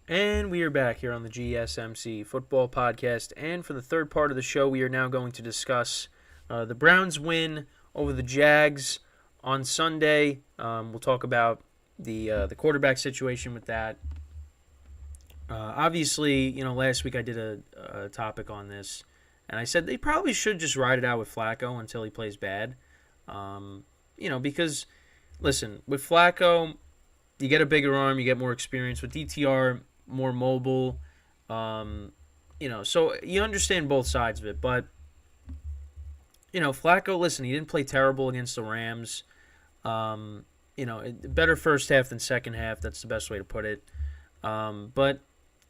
And we are back here on the GSMC football podcast. And for the third part of the show, we are now going to discuss the Browns' win over the Jags on Sunday. We'll talk about the quarterback situation with that. Obviously, last week I did a topic on this, and I said they probably should just ride it out with Flacco until he plays bad. Because, listen, with Flacco, you get a bigger arm, you get more experience. With DTR, more mobile. So you understand both sides of it. But, Flacco, listen, he didn't play terrible against the Rams. Better first half than second half. That's the best way to put it. But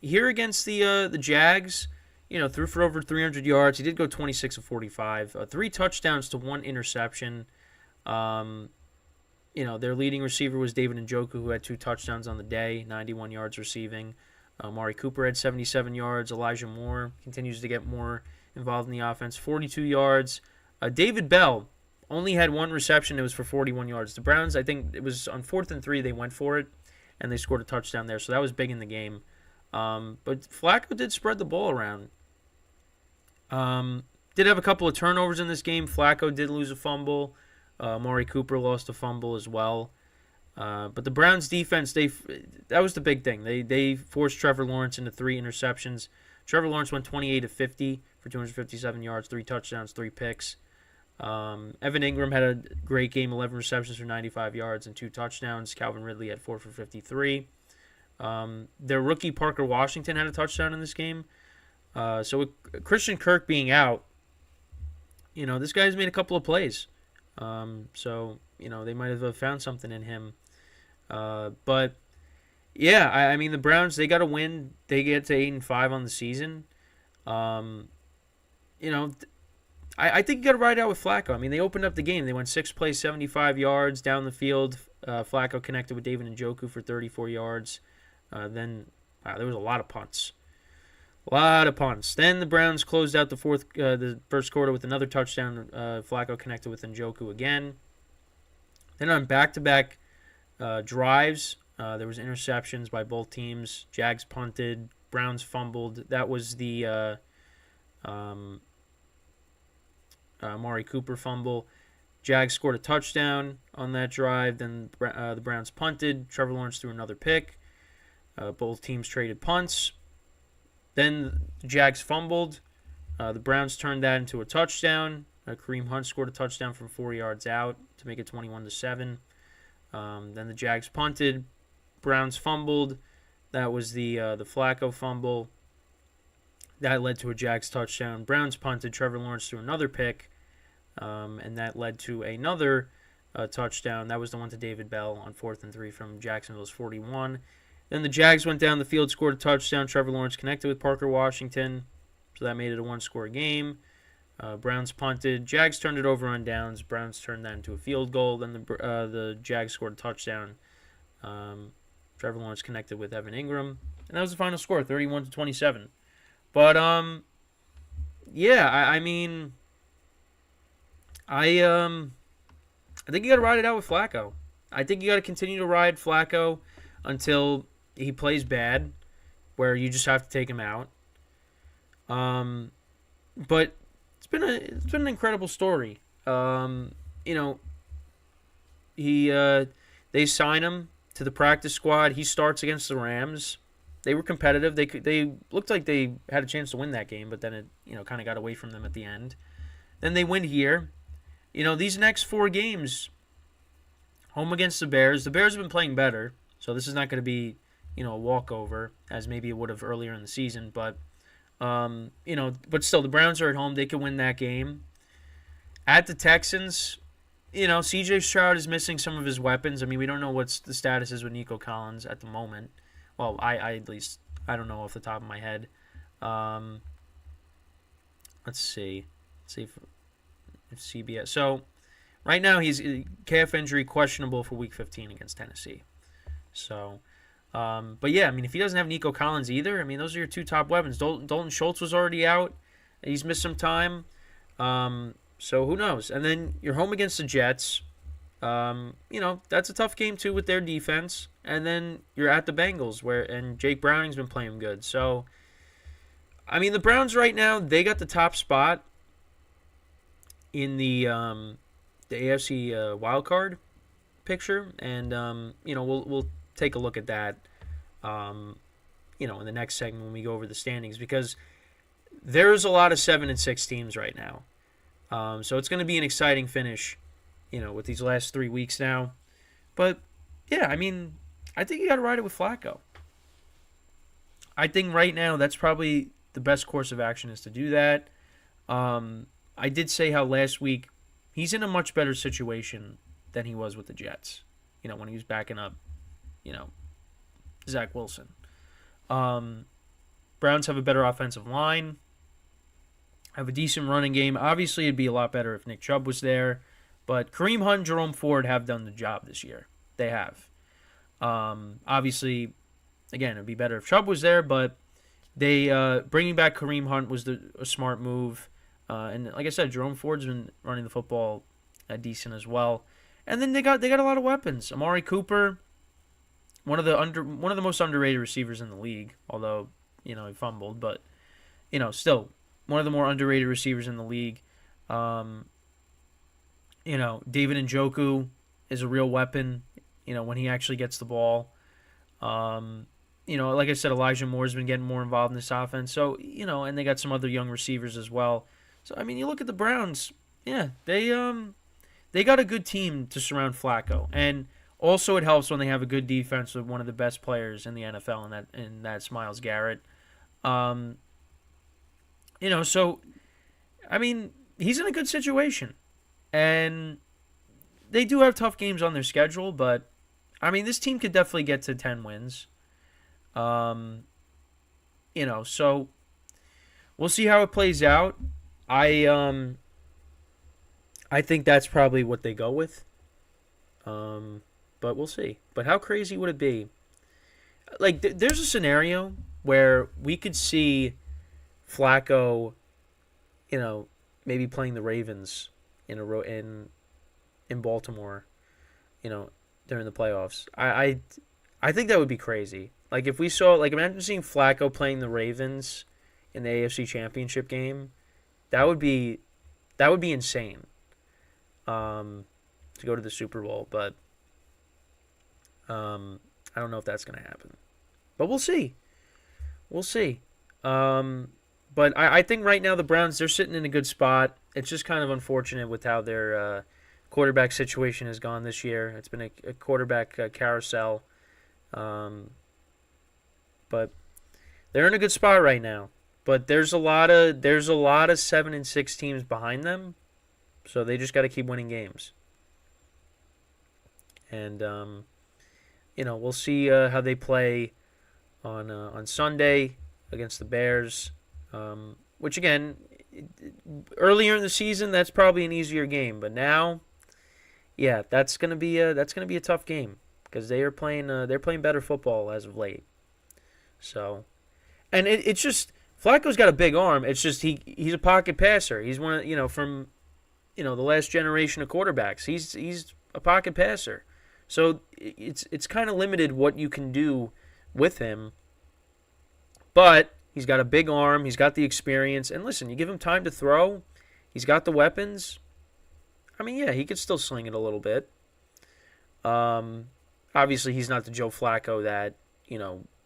here against the Jags, threw for over 300 yards. He did go 26 of 45. 3 touchdowns to 1 interception. Their leading receiver was David Njoku, who had 2 touchdowns on the day, 91 yards receiving. Amari Cooper had 77 yards. Elijah Moore continues to get more involved in the offense, 42 yards. David Bell only had 1 reception. It was for 41 yards. The Browns, I think it was on 4th and 3, they went for it, and they scored a touchdown there, so that was big in the game. But Flacco did spread the ball around. Did have a couple of turnovers in this game. Flacco did lose a fumble. Amari Cooper lost a fumble as well. But the Browns defense, that was the big thing. They forced Trevor Lawrence into 3 interceptions. Trevor Lawrence went 28 of 50 for 257 yards, 3 touchdowns, 3 picks. Evan Ingram had a great game, 11 receptions for 95 yards and 2 touchdowns. Calvin Ridley had 4 for 53. Their rookie Parker Washington had a touchdown in this game. So with Christian Kirk being out, this guy's made a couple of plays. They might have found something in him. But yeah, I mean the Browns, they got to win. They get to 8-5 on the season. I think you got to ride out with Flacco. I mean, they opened up the game. They went 6 plays, 75 yards down the field. Flacco connected with David Njoku for 34 yards. Then there was a lot of punts. Then the Browns closed out the first quarter with another touchdown. Flacco connected with Njoku again. Then on back-to-back drives, there was interceptions by both teams. Jags punted, Browns fumbled. That was the Amari Cooper fumble. Jags scored a touchdown on that drive. Then the Browns punted. Trevor Lawrence threw another pick. Both teams traded punts. Then the Jags fumbled. The Browns turned that into a touchdown. Kareem Hunt scored a touchdown from 4 yards out to make it 21-7. Then the Jags punted. Browns fumbled. That was the Flacco fumble. That led to a Jags touchdown. Browns punted. Trevor Lawrence threw another pick. And that led to another touchdown. That was the one to David Bell on 4th and 3 from Jacksonville's 41. Then the Jags went down the field, scored a touchdown. Trevor Lawrence connected with Parker Washington. So that made it a 1-score game. Browns punted. Jags turned it over on downs. Browns turned that into a field goal. Then the Jags scored a touchdown. Trevor Lawrence connected with Evan Ingram. And that was the final score, 31-27. But, yeah, I mean, I think you got to ride it out with Flacco. I think you got to continue to ride Flacco until he plays bad, where you just have to take him out. But it's been an incredible story. They sign him to the practice squad. He starts against the Rams. They were competitive. They looked like they had a chance to win that game, but then it kind of got away from them at the end. Then they win here. These next 4 games, home against the Bears. The Bears have been playing better, so this is not going to be a walkover as maybe it would have earlier in the season. But but still, the Browns are at home. They can win that game. At the Texans, C.J. Stroud is missing some of his weapons. I mean, we don't know what the status is with Nico Collins at the moment. Well, I at least, I don't know off the top of my head. Let's see. Let's see if CBS. So, right now, he's calf injury questionable for Week 15 against Tennessee. So, but yeah, I mean, if he doesn't have Nico Collins either, I mean, those are your 2 top weapons. Dalton Schultz was already out. He's missed some time. So who knows? And then you're home against the Jets. That's a tough game too with their defense. and then you're at the Bengals, and Jake Browning's been playing good. So, I mean, the Browns right now, they got the top spot in the AFC wild card picture, and we'll take a look at that in the next segment when we go over the standings, because there's a lot of 7-6 teams right now. So it's going to be an exciting finish, with these last 3 weeks now. But yeah, I mean, I think you got to ride it with Flacco. I think right now that's probably the best course of action, is to do that. I did say how last week he's in a much better situation than he was with the Jets, when he was backing up, Zach Wilson. Browns have a better offensive line, have a decent running game. Obviously, it'd be a lot better if Nick Chubb was there, but Kareem Hunt and Jerome Ford have done the job this year. They have. Obviously, again, it'd be better if Chubb was there, but they bringing back Kareem Hunt was a smart move. And like I said, Jerome Ford's been running the football decent as well. And then they got a lot of weapons. Amari Cooper, one of the most underrated receivers in the league, although he fumbled, but still one of the more underrated receivers in the league. David Njoku is a real weapon, when he actually gets the ball. Like I said, Elijah Moore's been getting more involved in this offense. So, and they got some other young receivers as well. So, I mean, you look at the Browns, yeah, they got a good team to surround Flacco. And also it helps when they have a good defense with one of the best players in the NFL, and that's Myles Garrett. So, I mean, he's in a good situation. And they do have tough games on their schedule, but, I mean, this team could definitely get to 10 wins. So we'll see how it plays out. I think that's probably what they go with. But we'll see. But how crazy would it be? Like, there's a scenario where we could see Flacco, maybe playing the Ravens in Baltimore, during the playoffs. I think that would be crazy. Like, if we saw, imagine seeing Flacco playing the Ravens in the AFC Championship game. That would be insane. To go to the Super Bowl, but I don't know if that's going to happen. But we'll see. But I think right now the Browns, they're sitting in a good spot. It's just kind of unfortunate with how their quarterback situation has gone this year. It's been a quarterback carousel. But they're in a good spot right now. But there's a lot of 7-6 teams behind them, so they just got to keep winning games. And we'll see how they play on Sunday against the Bears. Which again, earlier in the season, that's probably an easier game. But now, yeah, that's gonna be a tough game because they're playing better football as of late. So, and it's just Flacco's got a big arm. It's just he's a pocket passer. He's one of from the last generation of quarterbacks. He's a pocket passer. So it's kind of limited what you can do with him. But he's got a big arm. He's got the experience. And listen, you give him time to throw. He's got the weapons. I mean, yeah, he could still sling it a little bit. Obviously, he's not the Joe Flacco that,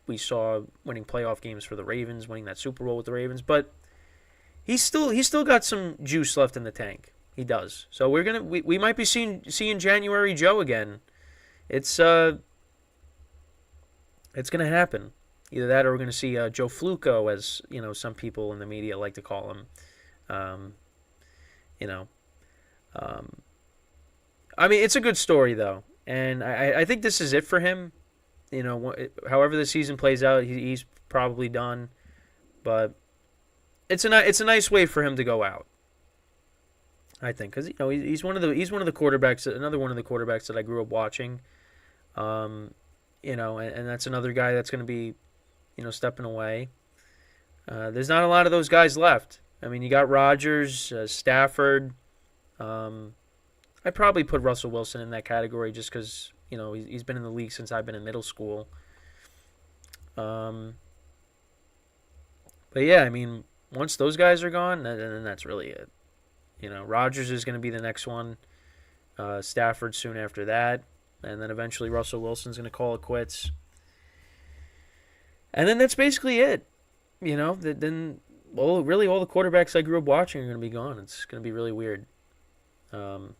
we saw winning playoff games for the Ravens, winning that Super Bowl with the Ravens. But he's still got some juice left in the tank. He does. So we might be seeing January Joe again. It's going to happen. Either that or we're going to see Joe Flacco, as some people in the media like to call him. I mean, it's a good story though, and I think this is it for him. However the season plays out, he's probably done. But it's a nice way for him to go out, I think, because he's one of the quarterbacks, another one of the quarterbacks that I grew up watching. And that's another guy that's going to be, stepping away. There's not a lot of those guys left. I mean, you got Rodgers, Stafford. I'd probably put Russell Wilson in that category just because, He's been in the league since I've been in middle school. But yeah, I mean, once those guys are gone, then that's really it. Rodgers is going to be the next one. Stafford soon after that. And then eventually Russell Wilson's going to call it quits. And then that's basically it. Then really all the quarterbacks I grew up watching are going to be gone. It's going to be really weird when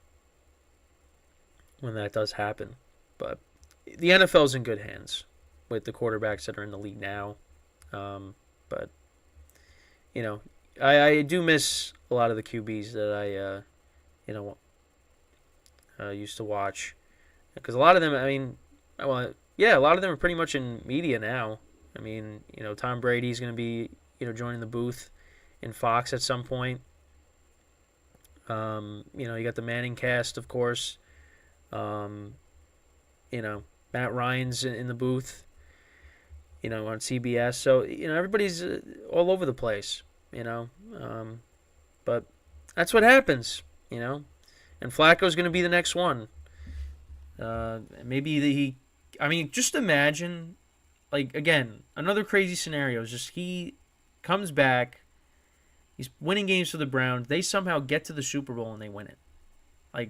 that does happen. But the NFL's in good hands with the quarterbacks that are in the league now. But, I do miss a lot of the QBs that I used to watch. Because a lot of them, a lot of them are pretty much in media now. Tom Brady's going to be, joining the booth in Fox at some point. You got the Manning cast, of course. Matt Ryan's in the booth, on CBS. So, everybody's all over the place, But that's what happens, And Flacco's going to be the next one. Just imagine, again, another crazy scenario is just he comes back, he's winning games for the Browns, they somehow get to the Super Bowl and they win it. That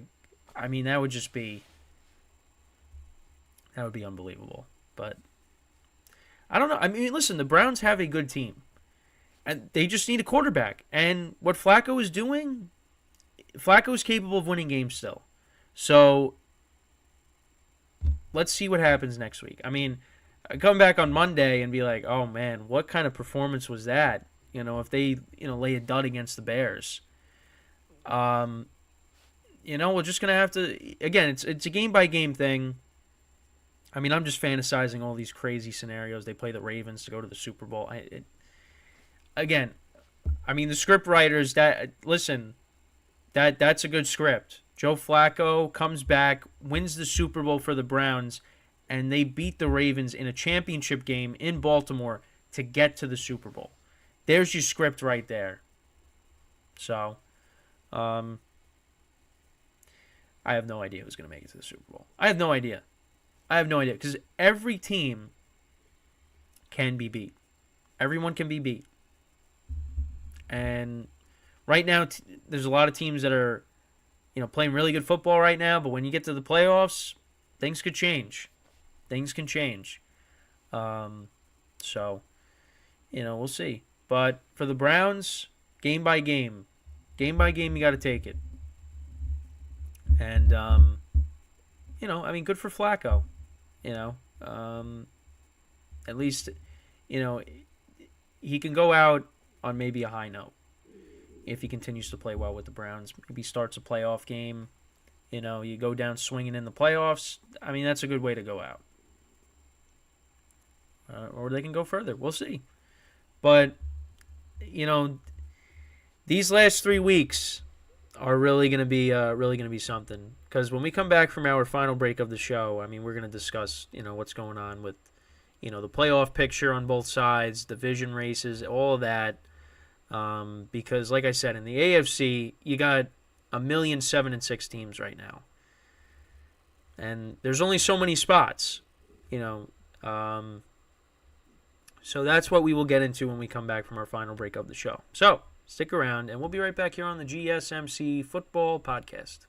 would be unbelievable. But I don't know. Listen, the Browns have a good team, and they just need a quarterback. And what Flacco is doing, Flacco is capable of winning games still. So let's see what happens next week. I come back on Monday and be like, oh, man, what kind of performance was that? If they, lay a dud against the Bears. We're just going to have to, again, it's a game-by-game thing. I'm just fantasizing all these crazy scenarios. They play the Ravens to go to the Super Bowl. The script writers, that's a good script. Joe Flacco comes back, wins the Super Bowl for the Browns, and they beat the Ravens in a championship game in Baltimore to get to the Super Bowl. There's your script right there. So, I have no idea who's going to make it to the Super Bowl. I have no idea because every team can be beat. Everyone can be beat. And right now, there's a lot of teams that are playing really good football right now, but when you get to the playoffs, things could change. Things can change. So, we'll see. But for the Browns, game by game, you got to take it. And, good for Flacco. At least, he can go out on maybe a high note. If he continues to play well with the Browns, maybe starts a playoff game, you go down swinging in the playoffs. That's a good way to go out. Or they can go further. We'll see. But, these last 3 weeks are really going to be something. Because when we come back from our final break of the show, we're going to discuss, what's going on with, the playoff picture on both sides, division races, all of that. Because, like I said, in the AFC, you got 7-6 teams right now. And there's only so many spots, So that's what we will get into when we come back from our final break of the show. So stick around, and we'll be right back here on the GSMC Football Podcast.